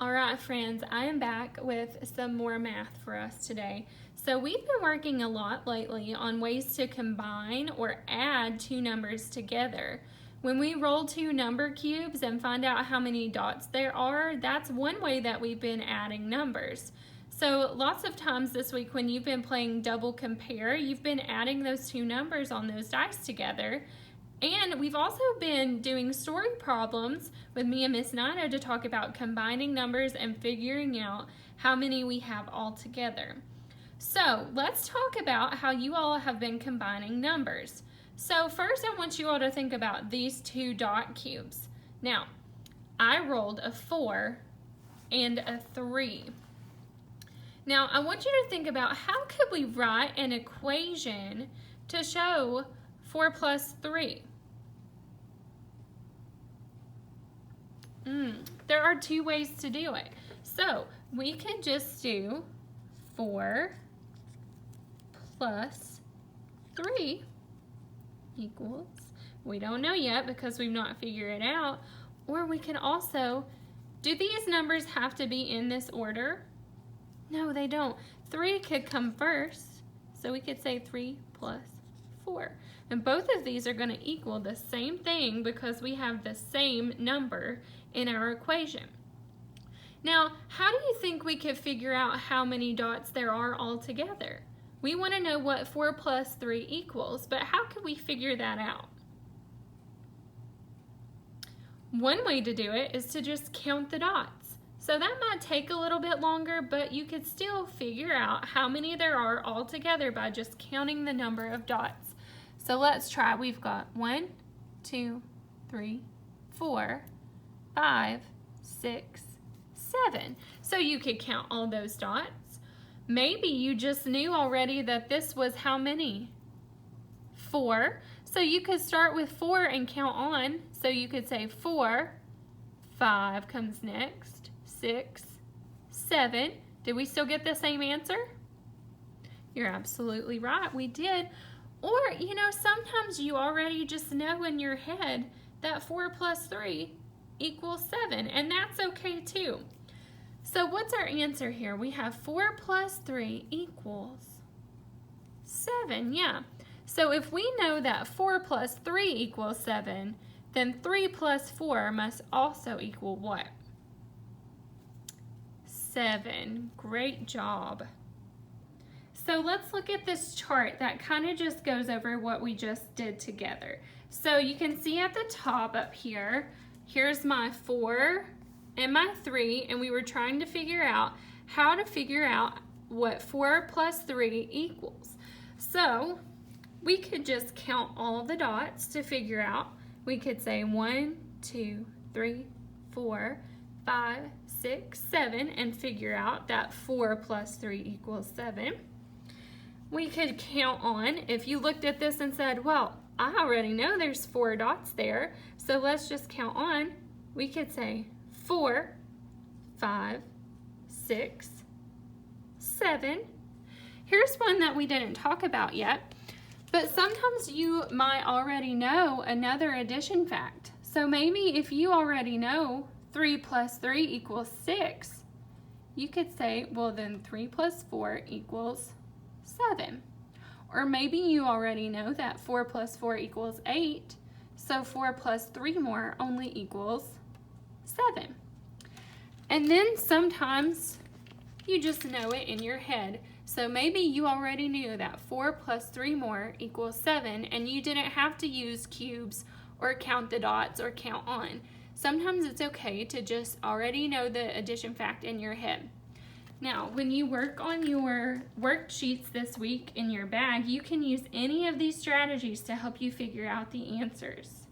All right, friends, I am back with some more math for us today. So we've been working a lot lately on ways to combine or add two numbers together. When we roll two number cubes and find out how many dots there are, that's one way that we've been adding numbers. So lots of times this week when you've been playing double compare, you've been adding those two numbers on those dice together. And we've also been doing story problems with me and Miss Nina to talk about combining numbers and figuring out how many we have all together. So let's talk about how you all have been combining numbers. So first I want you all to think about these two dot cubes. Now, I rolled a 4 and a 3. Now I want you to think about how could we write an equation to show 4 plus 3? There are two ways to do it. So we could just do 4 plus 3 equals, we don't know yet because we've not figured it out, or we can also, do these numbers have to be in this order? No, they don't. 3 could come first, so we could say 3 plus 4. And both of these are going to equal the same thing because we have the same number in our equation. Now, how do you think we could figure out how many dots there are all together? We want to know what 4 plus 3 equals, but how could we figure that out? One way to do it is to just count the dots. So that might take a little bit longer, but you could still figure out how many there are all together by just counting the number of dots. So let's try. We've got 1, 2, 3, 4, 5, 6, 7. So you could count all those dots. Maybe you just knew already that this was how many? 4. So you could start with 4 and count on. So you could say 4, 5 comes next, 6, 7. Did we still get the same answer? You're absolutely right, we did. Or, you know, sometimes you already just know in your head that 4 plus 3 equals 7, and that's okay too. So what's our answer here? We have 4 plus 3 equals 7, yeah. So if we know that 4 plus 3 equals 7, then 3 plus 4 must also equal what? 7. Great job. So let's look at this chart that kind of just goes over what we just did together. So you can see at the top up here, here's my 4 and my 3, and we were trying to figure out how to figure out what 4 plus 3 equals. So we could just count all the dots to figure out. We could say 1, 2, 3, 4, 5, 6, 7, and figure out that 4 plus 3 equals 7. We could count on, if you looked at this and said, well, I already know there's 4 dots there, so let's just count on. We could say 4, 5, 6, 7. Here's one that we didn't talk about yet, but sometimes you might already know another addition fact. So maybe if you already know 3 plus 3 equals 6, you could say, well then 3 plus 4 equals 7. Or maybe you already know that 4 plus 4 equals 8, so 4 plus 3 more only equals 7. And then sometimes you just know it in your head. So maybe you already knew that 4 plus 3 more equals 7, and you didn't have to use cubes or count the dots or count on. Sometimes it's okay to just already know the addition fact in your head. Now, when you work on your worksheets this week in your bag, you can use any of these strategies to help you figure out the answers.